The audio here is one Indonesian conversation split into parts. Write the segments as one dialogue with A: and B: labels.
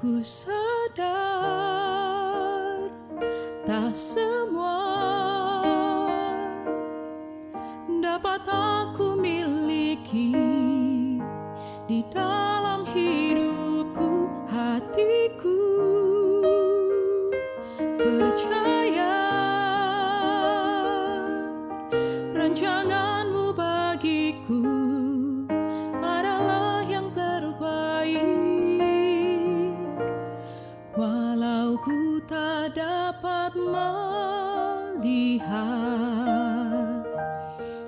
A: Ku sadar tak semua dapat aku miliki di dalam hidupku. Hatiku percaya rancanganmu bagiku adalah yang terbaik. Walau ku tak dapat melihat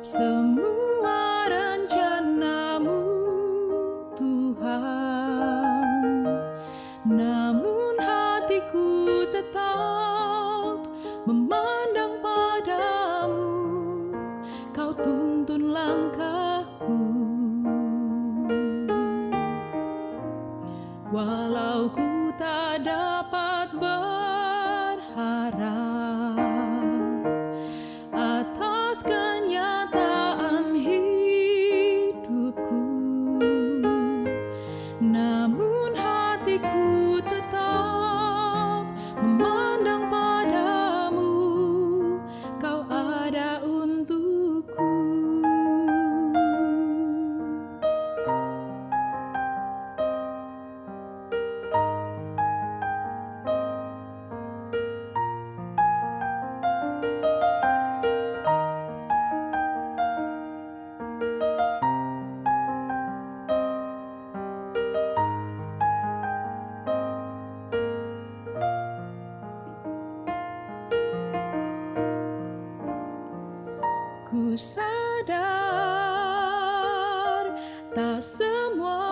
A: semua rencanamu, Tuhan, namun hatiku tetap memandang padamu. Kau tuntun langkahku. Walau ku tak dapat berharap atas kenyataan hidupku, namun hatiku tetap memandang padamu. Kau ada untukku. Ku sadar tak semua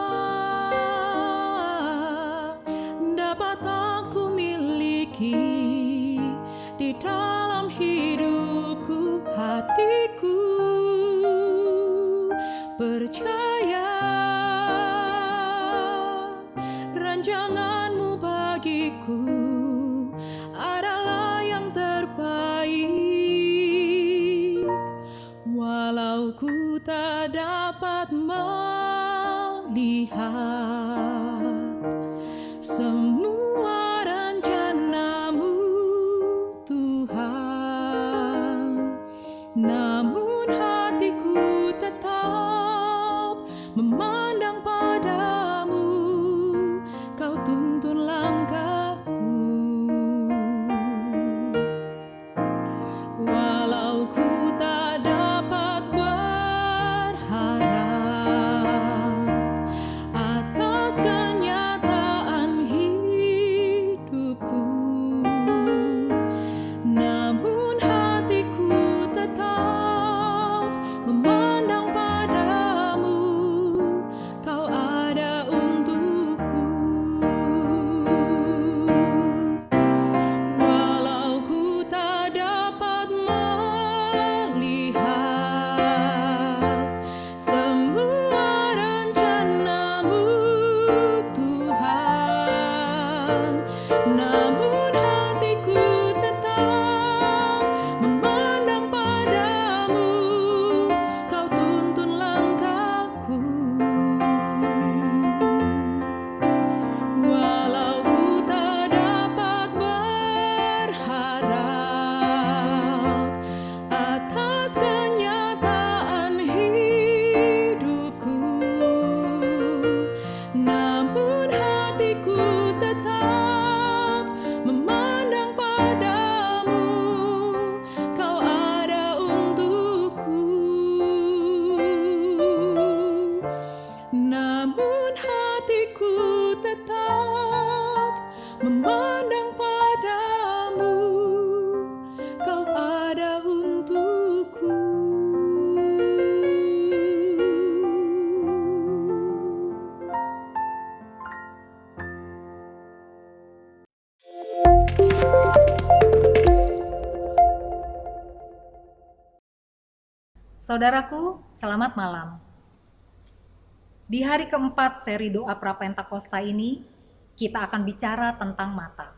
A: dapat aku miliki di dalam hidupku. Hatiku percaya rancanganmu bagiku adalah yang terbaik. Walau ku tak dapat melihat semua rencanamu, Tuhan, namun hatiku tetap memandang padamu. Kau tuntun langkahku. Walau ku tak dapat berharap atas kenyataan hidupku, namun hatiku tetap memandang padamu. Kau ada untukku. Walau ku tak dapat melihat semua rencanamu, Tuhan, namun hatiku tetap memandang padamu. Kau tuntun langkahku. Walau ku tak dapat berharap atas kenyataan hidupku, namun hatiku tetap memandang padamu. Kau ada untukku. Namun hatiku tetap memandang padamu. Kau ada untukku.
B: Saudaraku, selamat malam. Di hari keempat seri doa Prapentakosta ini, kita akan bicara tentang mata.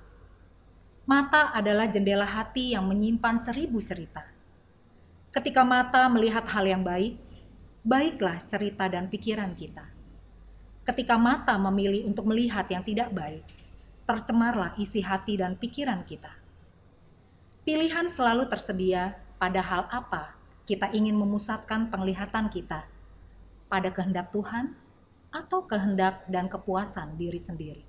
B: Mata adalah jendela hati yang menyimpan 1000 cerita. Ketika mata melihat hal yang baik, baiklah cerita dan pikiran kita. Ketika mata memilih untuk melihat yang tidak baik, tercemarlah isi hati dan pikiran kita. Pilihan selalu tersedia pada hal apa kita ingin memusatkan penglihatan kita, pada kehendak Tuhan atau kehendak dan kepuasan diri sendiri.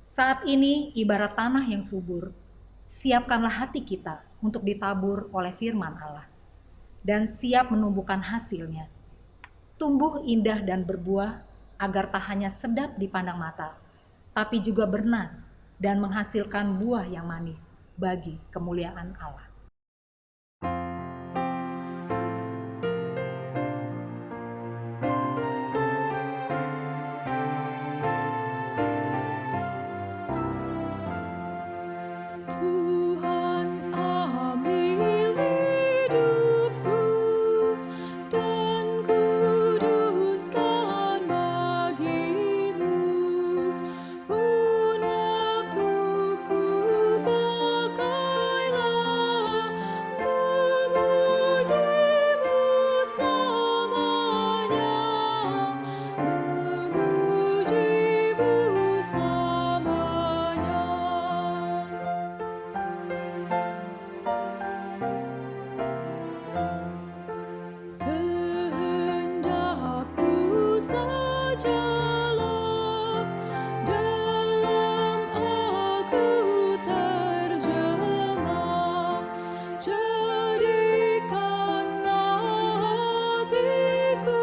B: Saat ini ibarat tanah yang subur, siapkanlah hati kita untuk ditabur oleh firman Allah dan siap menumbuhkan hasilnya. Tumbuh indah dan berbuah agar tak hanya sedap dipandang mata, tapi juga bernas dan menghasilkan buah yang manis bagi kemuliaan Allah.
A: Tuhan ambil hidupku dan kuduskan bagimu. Pun waktuku pakailah memujimu selamanya, memujimu selamanya. Kehendakmu sajalah dalam aku terjemah, jadikanlah hatiku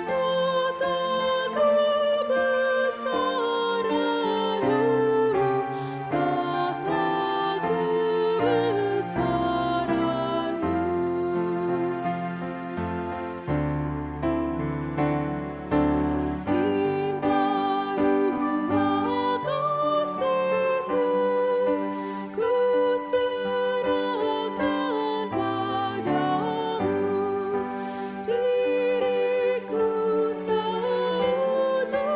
A: tata kebesaran-Mu, tata kebesaran-Mu. Limpah ruah kasih-Ku, ku serahkan padamu. Diriku seutuhnya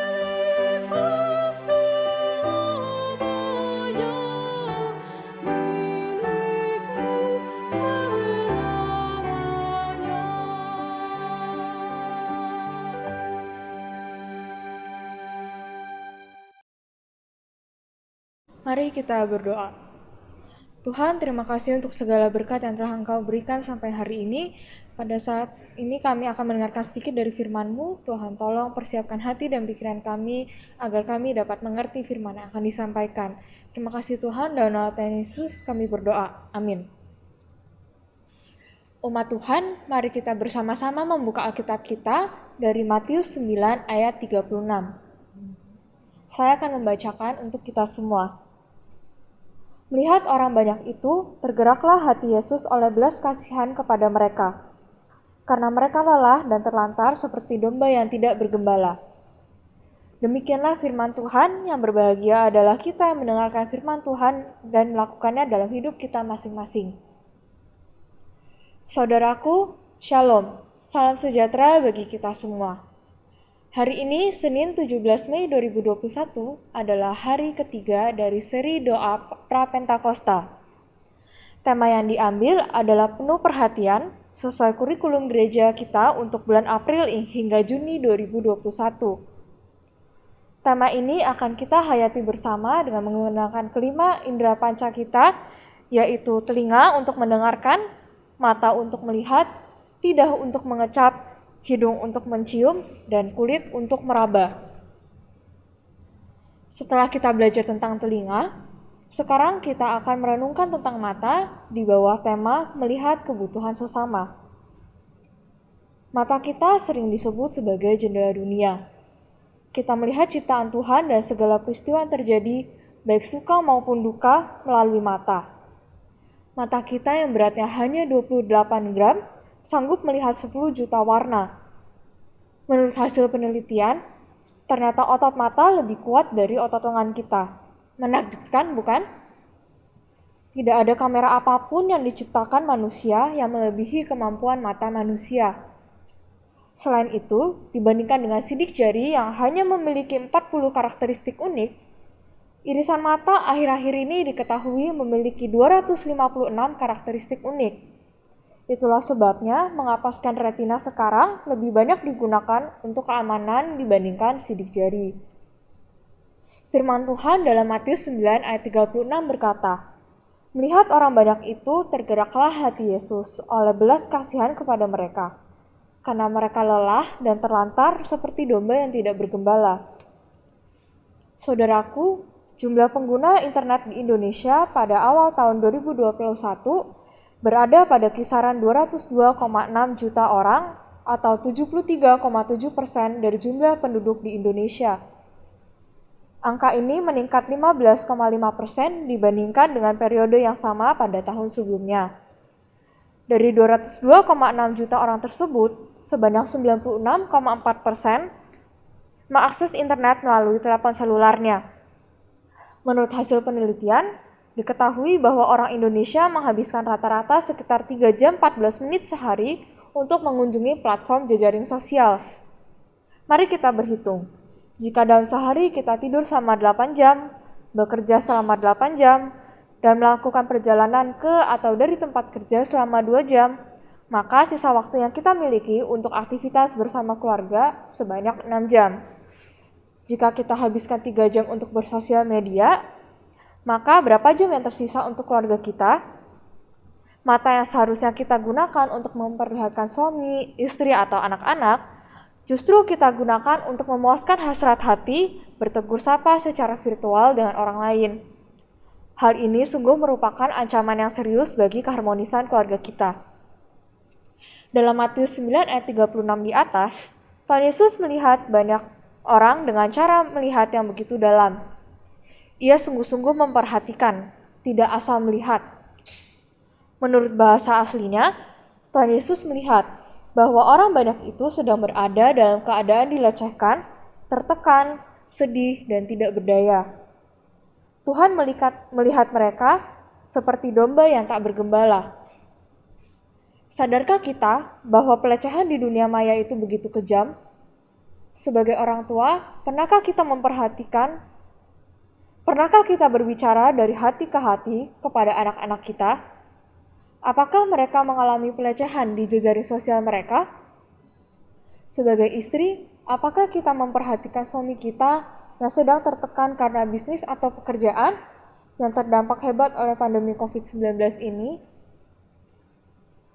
A: milik-Mu selamanya, milik-Mu selamanya.
C: Mari kita berdoa. Tuhan, terima kasih untuk segala berkat yang telah Engkau berikan sampai hari ini. Pada saat ini kami akan mendengarkan sedikit dari firman-Mu. Tuhan, tolong persiapkan hati dan pikiran kami agar kami dapat mengerti firman yang akan disampaikan. Terima kasih Tuhan, dalam nama Tuhan Yesus kami berdoa. Amin. Umat Tuhan, mari kita bersama-sama membuka Alkitab kita dari Matius 9 ayat 36. Saya akan membacakan untuk kita semua. Melihat orang banyak itu, tergeraklah hati Yesus oleh belas kasihan kepada mereka, karena mereka lelah dan terlantar seperti domba yang tidak bergembala. Demikianlah firman Tuhan. Yang berbahagia adalah kita yang mendengarkan firman Tuhan dan melakukannya dalam hidup kita masing-masing. Saudaraku, Shalom, salam sejahtera bagi kita semua. Hari ini, Senin 17 Mei 2021, adalah hari ketiga dari seri doa Pra-Pentakosta. Tema yang diambil adalah penuh perhatian sesuai kurikulum gereja kita untuk bulan April hingga Juni 2021. Tema ini akan kita hayati bersama dengan menggunakan kelima indera panca kita, yaitu telinga untuk mendengarkan, mata untuk melihat, lidah untuk mengecap, hidung untuk mencium, dan kulit untuk meraba. Setelah kita belajar tentang telinga, sekarang kita akan merenungkan tentang mata di bawah tema melihat kebutuhan sesama. Mata kita sering disebut sebagai jendela dunia. Kita melihat ciptaan Tuhan dan segala peristiwa yang terjadi, baik suka maupun duka, melalui mata. Mata kita yang beratnya hanya 28 gram, sanggup melihat 10 juta warna. Menurut hasil penelitian, ternyata otot mata lebih kuat dari otot lengan kita. Menakjubkan, bukan? Tidak ada kamera apapun yang diciptakan manusia yang melebihi kemampuan mata manusia. Selain itu, dibandingkan dengan sidik jari yang hanya memiliki 40 karakteristik unik, irisan mata akhir-akhir ini diketahui memiliki 256 karakteristik unik, Itulah sebabnya mengapa scan retina sekarang lebih banyak digunakan untuk keamanan dibandingkan sidik jari. Firman Tuhan dalam Matius 9 ayat 36 berkata, "Melihat orang banyak itu, tergeraklah hati Yesus oleh belas kasihan kepada mereka, karena mereka lelah dan terlantar seperti domba yang tidak bergembala." Saudaraku, jumlah pengguna internet di Indonesia pada awal tahun 2021 berada pada kisaran 202,6 juta orang atau 73,7% dari jumlah penduduk di Indonesia. Angka ini meningkat 15,5% dibandingkan dengan periode yang sama pada tahun sebelumnya. Dari 202,6 juta orang tersebut, sebanyak 96,4% mengakses internet melalui telepon selularnya. Menurut hasil penelitian, diketahui bahwa orang Indonesia menghabiskan rata-rata sekitar 3 jam 14 menit sehari untuk mengunjungi platform jejaring sosial. Mari kita berhitung. Jika dalam sehari kita tidur selama 8 jam, bekerja selama 8 jam, dan melakukan perjalanan ke atau dari tempat kerja selama 2 jam, maka sisa waktu yang kita miliki untuk aktivitas bersama keluarga sebanyak 6 jam. Jika kita habiskan 3 jam untuk bersosial media, maka berapa jam yang tersisa untuk keluarga kita? Mata yang seharusnya kita gunakan untuk memperlihatkan suami, istri, atau anak-anak, justru kita gunakan untuk memuaskan hasrat hati, bertegur sapa secara virtual dengan orang lain. Hal ini sungguh merupakan ancaman yang serius bagi keharmonisan keluarga kita. Dalam Matius 9 ayat 36 di atas, Tuhan Yesus melihat banyak orang dengan cara melihat yang begitu dalam. Ia sungguh-sungguh memperhatikan, tidak asal melihat. Menurut bahasa aslinya, Tuhan Yesus melihat bahwa orang banyak itu sedang berada dalam keadaan dilecehkan, tertekan, sedih, dan tidak berdaya. Tuhan melihat mereka seperti domba yang tak bergembala. Sadarkah kita bahwa pelecehan di dunia maya itu begitu kejam? Sebagai orang tua, pernahkah kita berbicara dari hati ke hati kepada anak-anak kita? Apakah mereka mengalami pelecehan di jejaring sosial mereka? Sebagai istri, apakah kita memperhatikan suami kita yang sedang tertekan karena bisnis atau pekerjaan yang terdampak hebat oleh pandemi COVID-19 ini?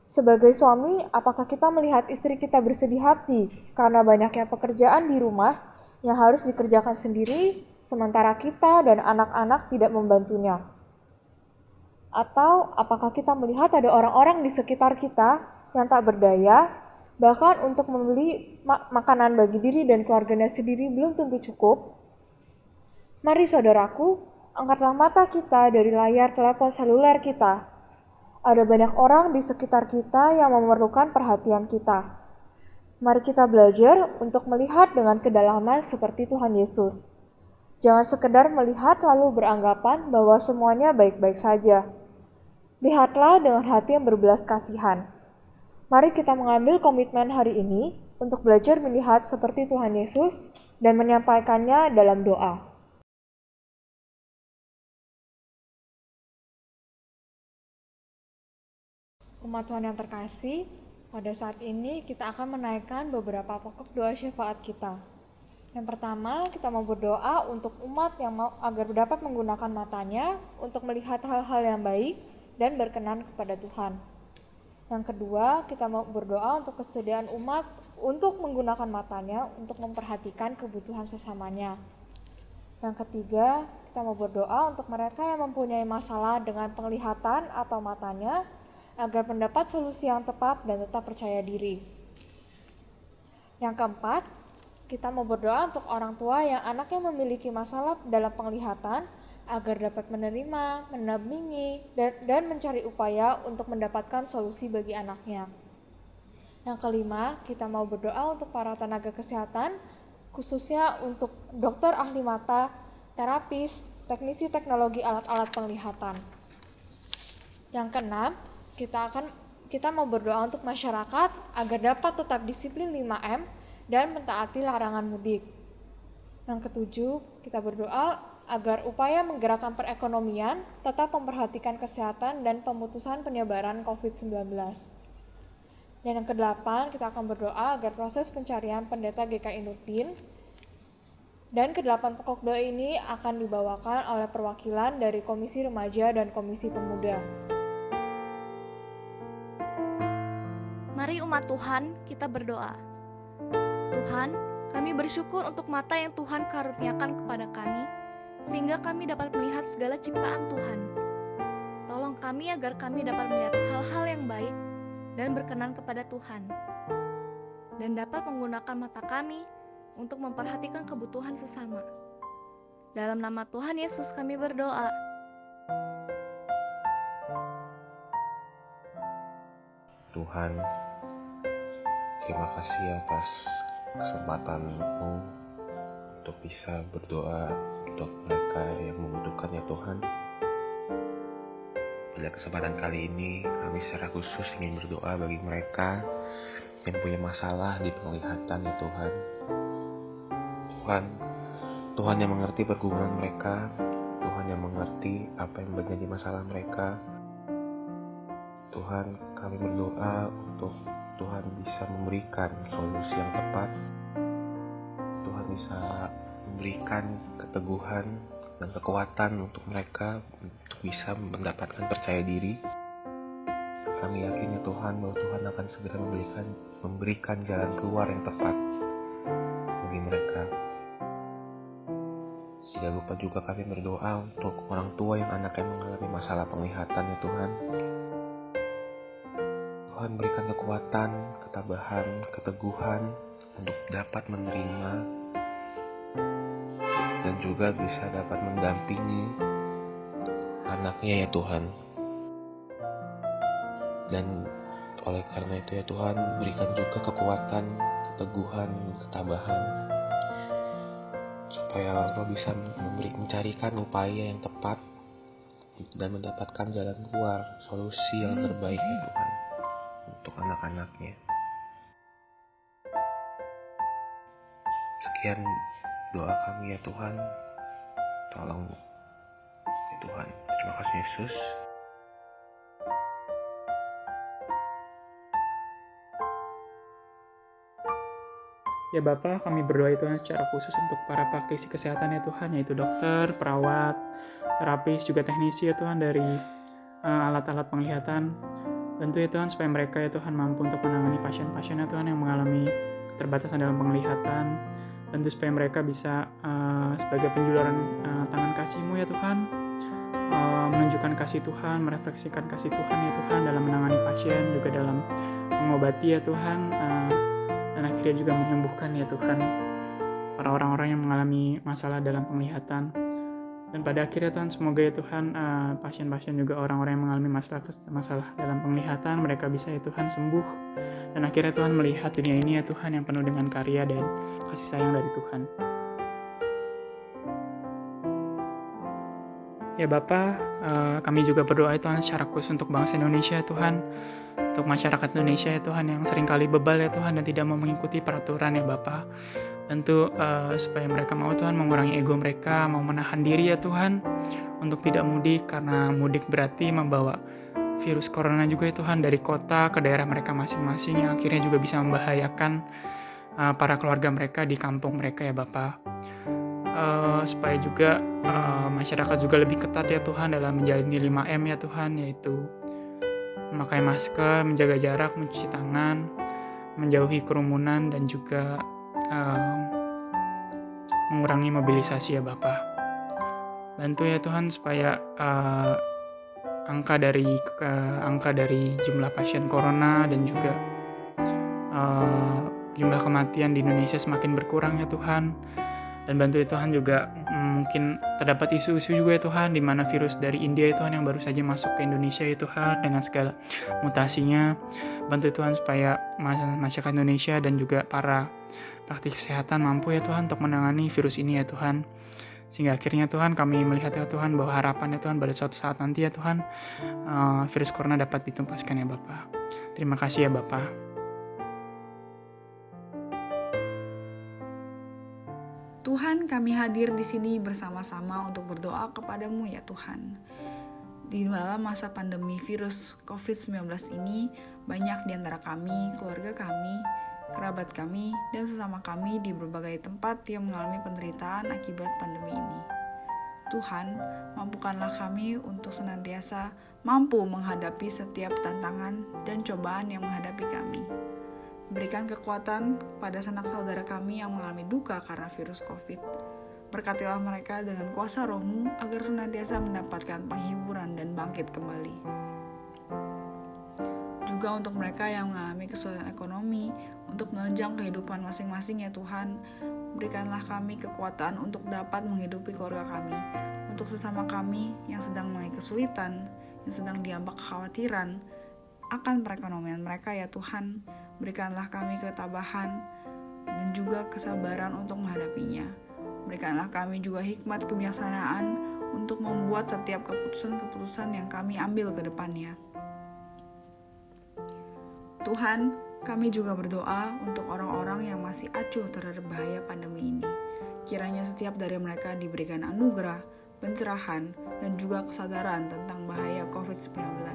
C: Sebagai suami, apakah kita melihat istri kita bersedih hati karena banyaknya pekerjaan di rumah yang harus dikerjakan sendiri, sementara kita dan anak-anak tidak membantunya? Atau apakah kita melihat ada orang-orang di sekitar kita yang tak berdaya, bahkan untuk membeli makanan bagi diri dan keluarganya sendiri belum tentu cukup? Mari saudaraku, angkatlah mata kita dari layar telepon seluler kita. Ada banyak orang di sekitar kita yang memerlukan perhatian kita. Mari kita belajar untuk melihat dengan kedalaman seperti Tuhan Yesus. Jangan sekedar melihat lalu beranggapan bahwa semuanya baik-baik saja. Lihatlah dengan hati yang berbelas kasihan. Mari kita mengambil komitmen hari ini untuk belajar melihat seperti Tuhan Yesus dan menyampaikannya dalam doa. Umat Tuhan yang terkasih, pada saat ini kita akan menaikkan beberapa pokok doa syafaat kita. Yang pertama, kita mau berdoa untuk umat yang agar dapat menggunakan matanya untuk melihat hal-hal yang baik dan berkenan kepada Tuhan. Yang kedua, kita mau berdoa untuk kesediaan umat untuk menggunakan matanya untuk memperhatikan kebutuhan sesamanya. Yang ketiga, kita mau berdoa untuk mereka yang mempunyai masalah dengan penglihatan atau matanya agar mendapat solusi yang tepat dan tetap percaya diri. Yang keempat, kita mau berdoa untuk orang tua yang anaknya memiliki masalah dalam penglihatan agar dapat menerima, mendampingi, dan mencari upaya untuk mendapatkan solusi bagi anaknya. Yang kelima, kita mau berdoa untuk para tenaga kesehatan, khususnya untuk dokter ahli mata, terapis, teknisi teknologi alat-alat penglihatan. Yang keenam, kita mau berdoa untuk masyarakat agar dapat tetap disiplin 5M dan mentaati larangan mudik. Yang ketujuh, kita berdoa agar upaya menggerakkan perekonomian tetap memperhatikan kesehatan dan pemutusan penyebaran COVID-19. Dan yang ke-8, kita akan berdoa agar proses pencarian pendeta GKI Nurdin. Dan ke-8 pokok doa ini akan dibawakan oleh perwakilan dari Komisi Remaja dan Komisi Pemuda.
D: Mari umat Tuhan, kita berdoa. Tuhan, kami bersyukur untuk mata yang Tuhan karuniakan kepada kami, sehingga kami dapat melihat segala ciptaan Tuhan. Tolong kami agar kami dapat melihat hal-hal yang baik dan berkenan kepada Tuhan, dan dapat menggunakan mata kami untuk memperhatikan kebutuhan sesama. Dalam nama Tuhan Yesus kami berdoa.
E: Tuhan, terima kasih atas kesempatan-Mu untuk bisa berdoa untuk mereka yang membutuhkan ya Tuhan. Pada kesempatan kali ini, kami secara khusus ingin berdoa bagi mereka yang punya masalah di penglihatan ya Tuhan. Tuhan yang mengerti pergumulan mereka, Tuhan yang mengerti apa yang menjadi masalah mereka. Tuhan, kami berdoa untuk Tuhan bisa memberikan solusi yang tepat. Tuhan bisa memberikan keteguhan dan kekuatan untuk mereka untuk bisa mendapatkan percaya diri. Kami yakin ya Tuhan bahwa Tuhan akan segera memberikan jalan keluar yang tepat bagi mereka. Tidak lupa juga kami berdoa untuk orang tua yang anaknya mengalami masalah penglihatan ya Tuhan. Tuhan berikan kekuatan, ketabahan, keteguhan untuk dapat menerima dan juga bisa dapat mendampingi anaknya ya Tuhan. Dan oleh karena itu ya Tuhan, berikan juga kekuatan, keteguhan, ketabahan supaya Allah bisa mencarikan upaya yang tepat dan mendapatkan jalan keluar, solusi yang terbaik ya Tuhan untuk anak-anaknya. Sekian doa kami ya Tuhan, tolong ya Tuhan. Terima kasih Yesus.
F: Ya Bapa, kami berdoa ya Tuhan secara khusus untuk para praktisi kesehatan ya Tuhan, yaitu dokter, perawat, terapis, juga teknisi ya Tuhan dari alat-alat penglihatan. Bantu ya Tuhan supaya mereka ya Tuhan mampu untuk menangani pasien-pasien ya Tuhan yang mengalami keterbatasan dalam penglihatan. Bantu supaya mereka bisa sebagai penjuluran tangan kasih-Mu ya Tuhan, menunjukkan kasih Tuhan, merefleksikan kasih Tuhan ya Tuhan dalam menangani pasien, juga dalam mengobati ya Tuhan, dan akhirnya juga menyembuhkan ya Tuhan para orang-orang yang mengalami masalah dalam penglihatan. Dan pada akhirnya Tuhan, semoga ya Tuhan pasien-pasien juga orang-orang yang mengalami masalah dalam penglihatan, mereka bisa ya Tuhan sembuh, dan akhirnya Tuhan melihat dunia ini ya Tuhan yang penuh dengan karya dan kasih sayang dari Tuhan. Ya Bapa, kami juga berdoa ya Tuhan secara khusus untuk bangsa Indonesia ya Tuhan, untuk masyarakat Indonesia ya Tuhan yang seringkali bebal ya Tuhan dan tidak mau mengikuti peraturan ya Bapa. Tentu supaya mereka mau Tuhan mengurangi ego mereka, mau menahan diri ya Tuhan untuk tidak mudik, karena mudik berarti membawa virus corona juga ya Tuhan dari kota ke daerah mereka masing-masing, yang akhirnya juga bisa membahayakan para keluarga mereka di kampung mereka ya Bapa. Supaya juga masyarakat juga lebih ketat ya Tuhan dalam menjalani 5M ya Tuhan, yaitu memakai masker, menjaga jarak, mencuci tangan, menjauhi kerumunan, dan juga mengurangi mobilisasi ya Bapa. Bantu ya Tuhan supaya angka dari jumlah pasien corona dan juga jumlah kematian di Indonesia semakin berkurang ya Tuhan. Dan bantu ya Tuhan juga mungkin terdapat isu-isu juga ya Tuhan, di mana virus dari India ya Tuhan yang baru saja masuk ke Indonesia ya Tuhan dengan segala mutasinya. Bantu ya Tuhan supaya masyarakat Indonesia dan juga para praktik kesehatan mampu ya Tuhan untuk menangani virus ini ya Tuhan. Sehingga akhirnya Tuhan kami melihat ya Tuhan bahwa harapan ya Tuhan pada suatu saat nanti ya Tuhan virus corona dapat ditumpaskan ya Bapa. Terima kasih ya Bapa.
G: Tuhan, kami hadir di sini bersama-sama untuk berdoa kepadamu ya Tuhan. Di dalam masa pandemi virus COVID-19 ini, Banyak di antara kami, keluarga kami, kerabat kami, dan sesama kami di berbagai tempat yang mengalami penderitaan akibat pandemi ini. Tuhan, mampukanlah kami untuk senantiasa mampu menghadapi setiap tantangan dan cobaan yang menghadapi kami. Berikan kekuatan kepada sanak saudara kami yang mengalami duka karena virus COVID. Berkatilah mereka dengan kuasa Roh-Mu agar senantiasa mendapatkan penghiburan dan bangkit kembali. Juga untuk mereka yang mengalami kesulitan ekonomi, untuk menunjang kehidupan masing-masing ya Tuhan, berikanlah kami kekuatan untuk dapat menghidupi keluarga kami, untuk sesama kami yang sedang mengalami kesulitan, yang sedang diambak kekhawatiran akan perekonomian mereka ya Tuhan, berikanlah kami ketabahan dan juga kesabaran untuk menghadapinya. Berikanlah kami juga hikmat kebijaksanaan untuk membuat setiap keputusan-keputusan yang kami ambil ke depannya. Tuhan, kami juga berdoa untuk orang-orang yang masih acuh terhadap bahaya pandemi ini. Kiranya setiap dari mereka diberikan anugerah, pencerahan, dan juga kesadaran tentang bahaya COVID-19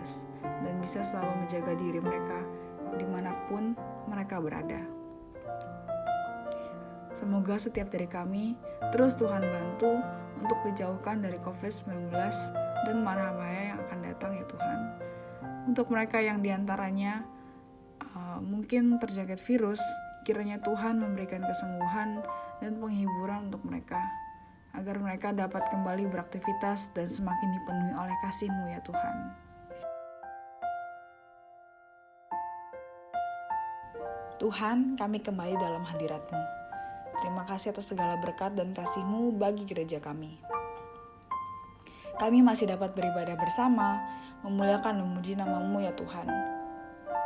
G: dan bisa selalu menjaga diri mereka dimanapun mereka berada. Semoga setiap dari kami terus Tuhan bantu untuk dijauhkan dari COVID-19 dan mara bahaya yang akan datang ya Tuhan. Untuk mereka yang diantaranya mungkin terjangkit virus, kiranya Tuhan memberikan kesembuhan dan penghiburan untuk mereka, agar mereka dapat kembali beraktivitas dan semakin dipenuhi oleh kasih-Mu ya Tuhan. Tuhan, kami kembali dalam hadirat-Mu. Terima kasih atas segala berkat dan kasih-Mu bagi gereja kami. Kami masih dapat beribadah bersama, memuliakan dan memuji nama-Mu ya Tuhan.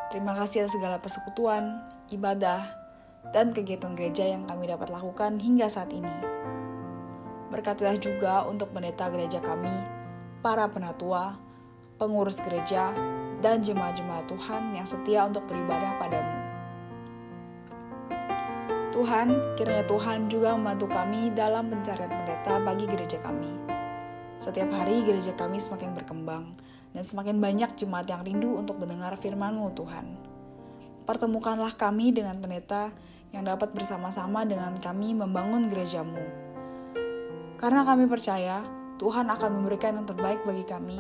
G: Terima kasih atas segala persekutuan, ibadah, dan kegiatan gereja yang kami dapat lakukan hingga saat ini. Berkatilah juga untuk pendeta gereja kami, para penatua, pengurus gereja, dan jemaat-jemaat Tuhan yang setia untuk beribadah padamu. Tuhan, kiranya Tuhan juga membantu kami dalam pencarian pendeta bagi gereja kami. Setiap hari gereja kami semakin berkembang, dan semakin banyak jemaat yang rindu untuk mendengar firman-Mu Tuhan. Pertemukanlah kami dengan pendeta yang dapat bersama-sama dengan kami membangun gereja-Mu. Karena kami percaya Tuhan akan memberikan yang terbaik bagi kami,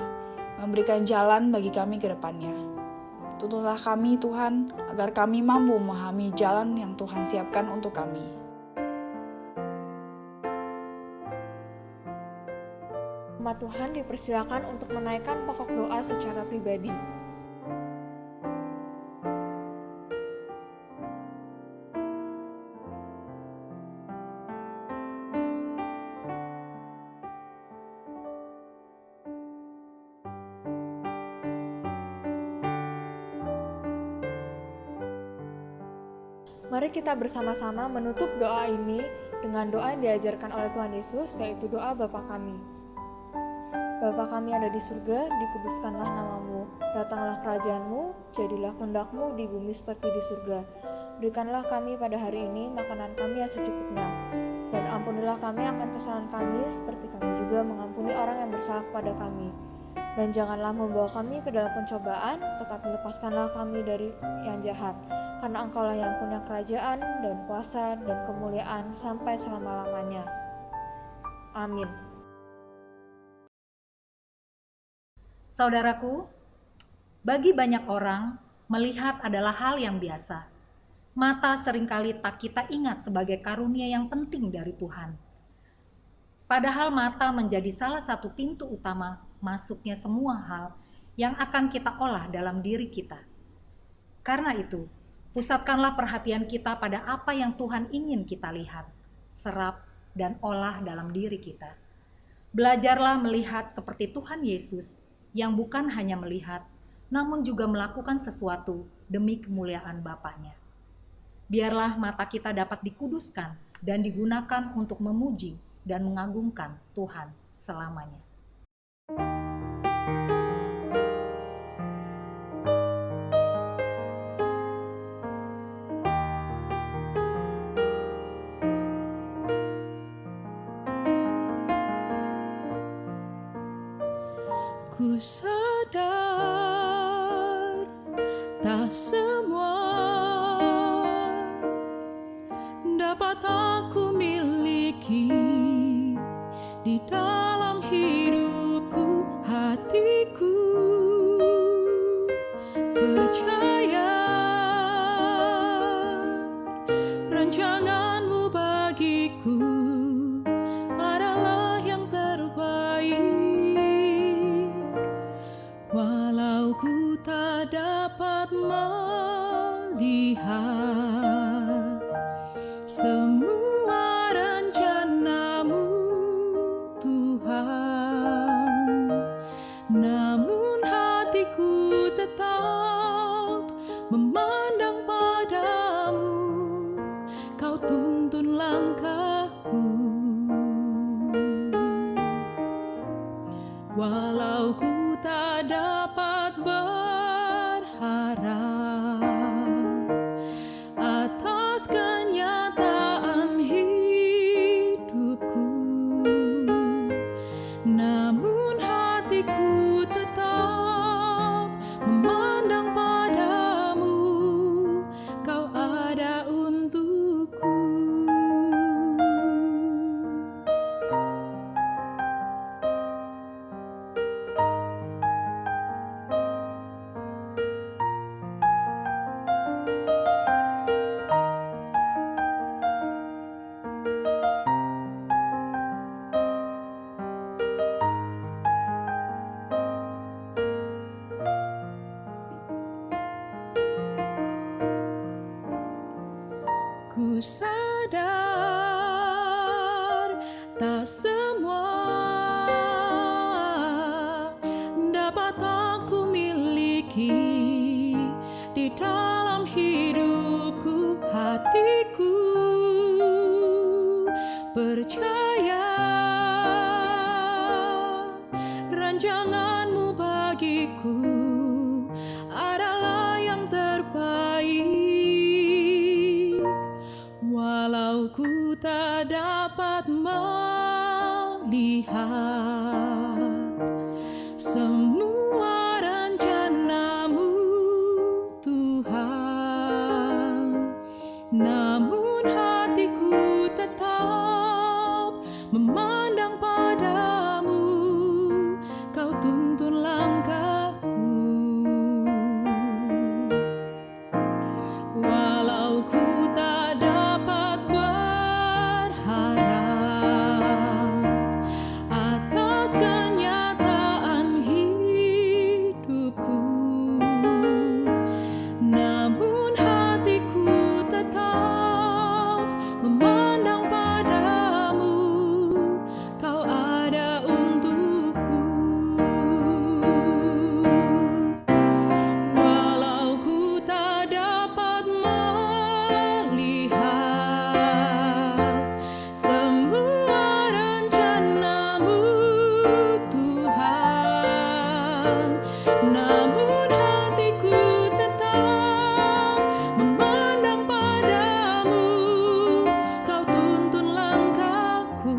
G: memberikan jalan bagi kami ke depannya. Tuntunlah kami Tuhan, agar kami mampu memahami jalan yang Tuhan siapkan untuk kami.
C: Umat Tuhan dipersilakan untuk menaikkan pokok doa secara pribadi. Mari kita bersama-sama menutup doa ini dengan doa yang diajarkan oleh Tuhan Yesus, yaitu doa Bapa kami. Bapa kami ada di surga, dikuduskanlah nama-Mu, datanglah kerajaan-Mu, jadilah kehendak-Mu di bumi seperti di surga. Berikanlah kami pada hari ini makanan kami yang secukupnya, dan ampunilah kami akan kesalahan kami, seperti kami juga mengampuni orang yang bersalah kepada kami. Dan janganlah membawa kami ke dalam pencobaan, tetapi lepaskanlah kami dari yang jahat, karena Engkaulah yang punya kerajaan, dan kuasa, dan kemuliaan sampai selama-lamanya. Amin.
B: Saudaraku, bagi banyak orang, melihat adalah hal yang biasa. Mata seringkali tak kita ingat sebagai karunia yang penting dari Tuhan. Padahal mata menjadi salah satu pintu utama masuknya semua hal yang akan kita olah dalam diri kita. Karena itu, pusatkanlah perhatian kita pada apa yang Tuhan ingin kita lihat, serap, dan olah dalam diri kita. Belajarlah melihat seperti Tuhan Yesus, yang bukan hanya melihat, namun juga melakukan sesuatu demi kemuliaan Bapaknya. Biarlah mata kita dapat dikuduskan dan digunakan untuk memuji dan mengagungkan Tuhan selamanya.
A: Ku sadar tak tak semua dapat aku miliki di dalam hidupku, hatiku percaya rancanganmu bagiku adalah yang terbaik. Walau ku tak dapat melihat semua rencanamu, Tuhan, namun hatiku tetap memandang padamu. Kau tuntun langkahku, walau ku tak dapat berharap atas kenyataan hidupku, namun hatiku tetap memandang padamu. Kau ada untukku. Ku sadar tak semua dapat aku miliki di dalam hidupku, hatiku percaya rancanganmu bagiku adalah yang terbaik. Walau ku tak dapat melihat semua rencanamu, Tuhan, namun hatiku tetap memandang padamu. Kau tuntun langkahku, walau ku tak dapat berharap atas kenyataan hidupku, namun hatiku tetap memandang padamu. Kau ada untukku, walau ku tak dapat melihat semua rencanamu, Tuhan, namun hatiku tetap memandang padamu. Kau tuntun langkahku,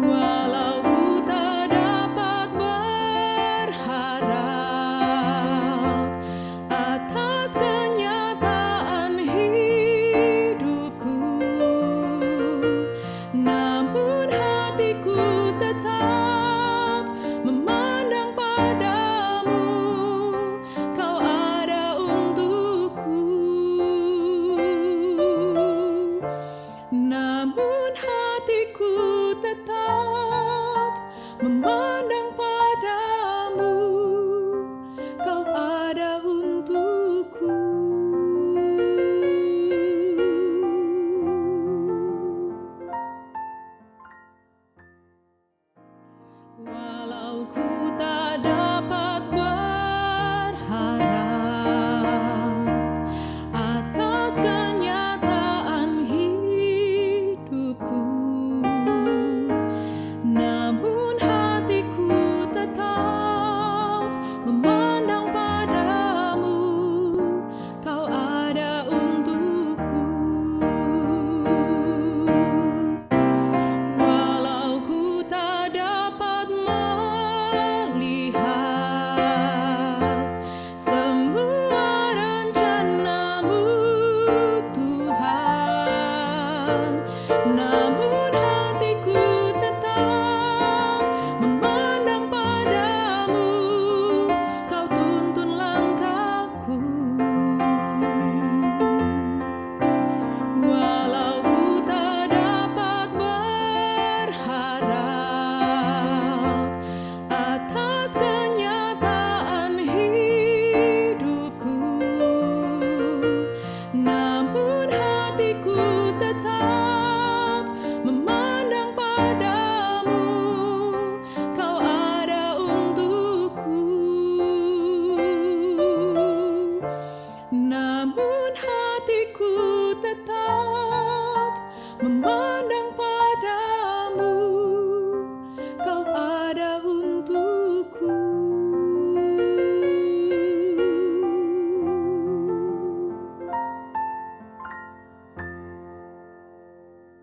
A: walau ku tak dapat berharap atas kenyataan hidupku, namun hatiku tetap memandang padamu. Kau ada untukku, namun hatiku tetap memandang padamu. Kau ada untukku. Walau ku tak dapat berharap atas kenyataan hidupku, namun hatiku memandang